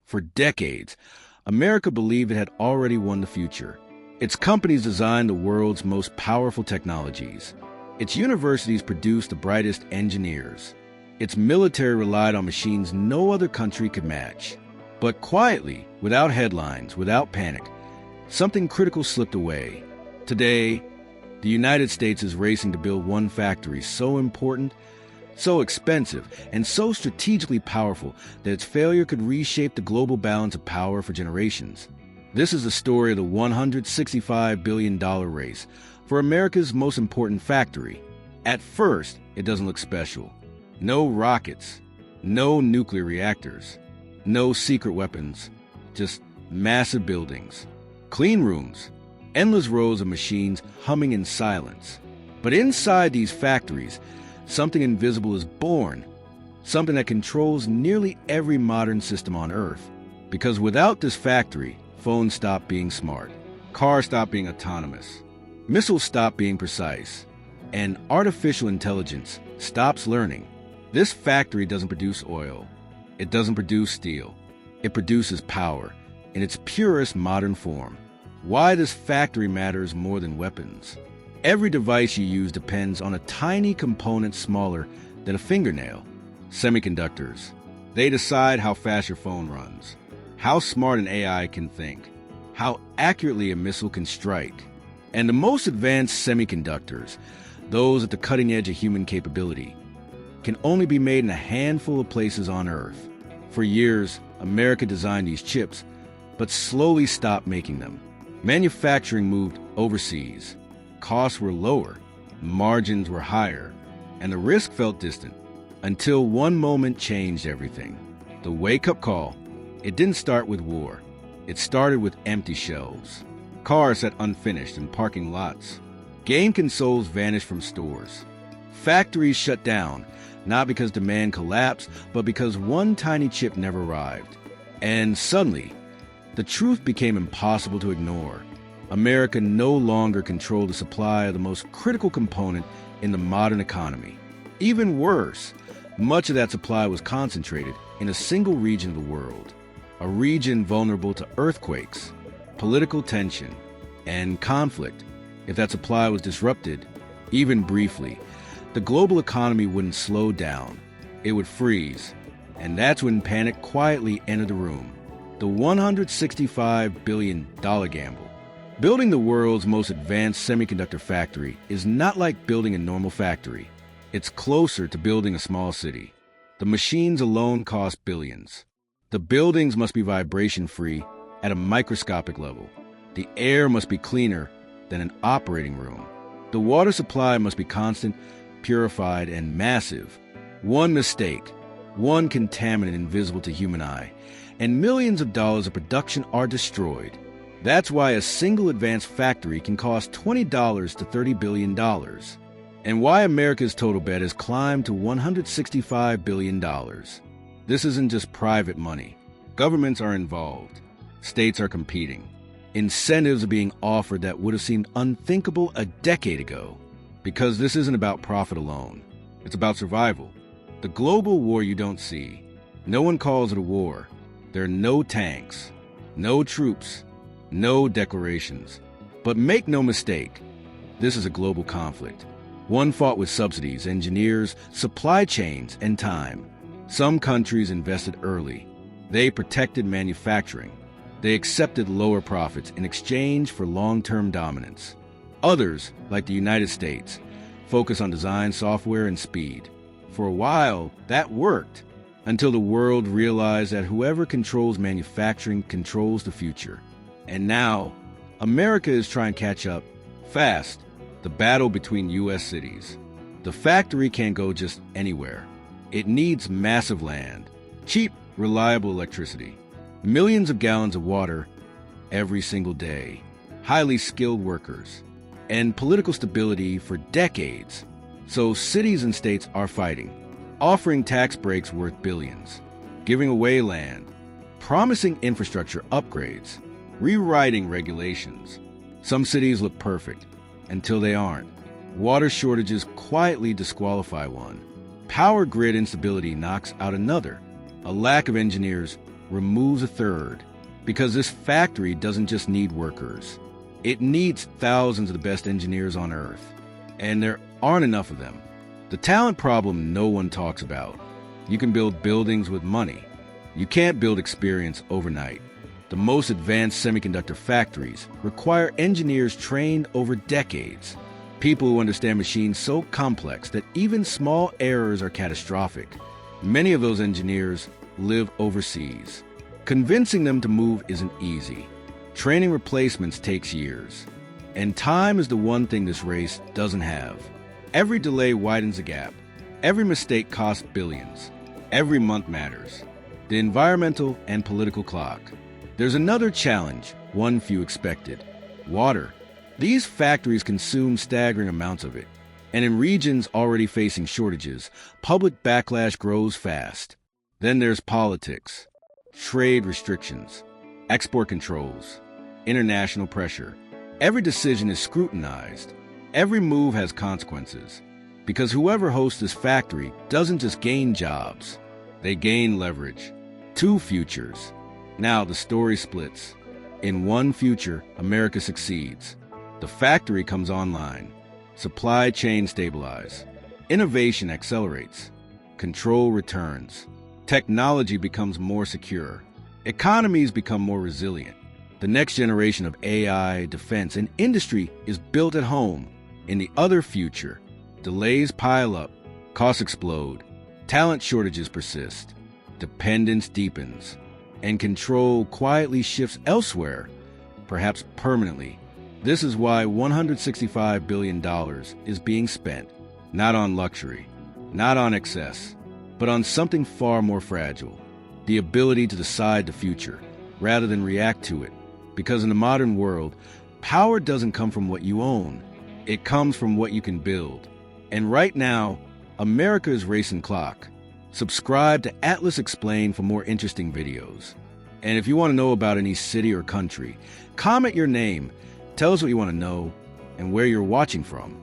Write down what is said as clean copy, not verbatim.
For decades, America believed it had already won the future. Its companies designed the world's most powerful technologies. Its universities produced the brightest engineers. Its military relied on machines no other country could match. But quietly, without headlines, without panic, something critical slipped away. Today, the United States is racing to build one factory so important, so expensive, and so strategically powerful that its failure could reshape the global balance of power for generations. This is the story of the $165 billion race for America's most important factory. At first, it doesn't look special. No rockets, no nuclear reactors, no secret weapons, just massive buildings, clean rooms, endless rows of machines humming in silence. But inside these factories, something invisible is born, something that controls nearly every modern system on Earth. Because without this factory, phones stop being smart, cars stop being autonomous, missiles stop being precise, and artificial intelligence stops learning. This factory doesn't produce oil. It doesn't produce steel. It produces power in its purest modern form. Why this factory matters more than weapons. Every device you use depends on a tiny component smaller than a fingernail. Semiconductors. They decide how fast your phone runs, how smart an AI can think, how accurately a missile can strike. And the most advanced semiconductors, those at the cutting edge of human capability, can only be made in a handful of places on Earth. For years, America designed these chips, but slowly stopped making them. Manufacturing moved overseas. Costs were lower, margins were higher, and the risk felt distant, until one moment changed everything. The wake-up call. It didn't start with war. It started with empty shelves. Cars sat unfinished in parking lots. Game consoles vanished from stores. Factories shut down, not because demand collapsed, but because one tiny chip never arrived. And suddenly, the truth became impossible to ignore. America no longer controlled the supply of the most critical component in the modern economy. Even worse, much of that supply was concentrated in a single region of the world, a region vulnerable to earthquakes, political tension, and conflict. If that supply was disrupted, even briefly, the global economy wouldn't slow down. It would freeze. And that's when panic quietly entered the room. The $165 billion gamble. Building the world's most advanced semiconductor factory is not like building a normal factory. It's closer to building a small city. The machines alone cost billions. The buildings must be vibration-free at a microscopic level. The air must be cleaner than an operating room. The water supply must be constant, purified, and massive. One mistake, one contaminant invisible to human eye, and millions of dollars of production are destroyed. That's why a single advanced factory can cost $20 to $30 billion. And why America's total debt has climbed to $165 billion. This isn't just private money. Governments are involved. States are competing. Incentives are being offered that would have seemed unthinkable a decade ago. Because this isn't about profit alone. It's about survival. The global war you don't see. No one calls it a war. There are no tanks, no troops, no declarations. But make no mistake, this is a global conflict. One fought with subsidies, engineers, supply chains, and time. Some countries invested early. They protected manufacturing. They accepted lower profits in exchange for long-term dominance. Others, like the United States, focus on design, software, and speed. For a while, that worked, until the world realized that whoever controls manufacturing controls the future. And now, America is trying to catch up fast. The battle between U.S. cities. The factory can't go just anywhere. It needs massive land, cheap, reliable electricity, millions of gallons of water every single day, highly skilled workers, and political stability for decades. So cities and states are fighting, offering tax breaks worth billions, giving away land, promising infrastructure upgrades, rewriting regulations. Some cities look perfect, until they aren't. Water shortages quietly disqualify one. Power grid instability knocks out another. A lack of engineers removes a third, because this factory doesn't just need workers. It needs thousands of the best engineers on Earth, and there aren't enough of them. The talent problem no one talks about. You can build buildings with money. You can't build experience overnight. The most advanced semiconductor factories require engineers trained over decades, people who understand machines so complex that even small errors are catastrophic. Many of those engineers live overseas. Convincing them to move isn't easy. Training replacements takes years. And time is the one thing this race doesn't have. Every delay widens the gap. Every mistake costs billions. Every month matters. The environmental and political clock. There's another challenge, one few expected: water. These factories consume staggering amounts of it, and in regions already facing shortages, public backlash grows fast. Then there's politics, trade restrictions, export controls, international pressure. Every decision is scrutinized. Every move has consequences, because whoever hosts this factory doesn't just gain jobs, they gain leverage. Two futures. Now the story splits. In one future, America succeeds. The factory comes online. Supply chain stabilize. Innovation accelerates. Control returns. Technology becomes more secure. Economies become more resilient. The next generation of AI, defense, and industry is built at home. In the other future, delays pile up, costs explode, talent shortages persist, dependence deepens, and control quietly shifts elsewhere, perhaps permanently. This is why $165 billion is being spent, not on luxury, not on excess, but on something far more fragile: the ability to decide the future rather than react to it. Because in the modern world, power doesn't come from what you own. It comes from what you can build. And right now, America is racing clock. Subscribe to Atlas Explained for more interesting videos. And if you want to know about any city or country, comment your name, tell us what you want to know, and where you're watching from.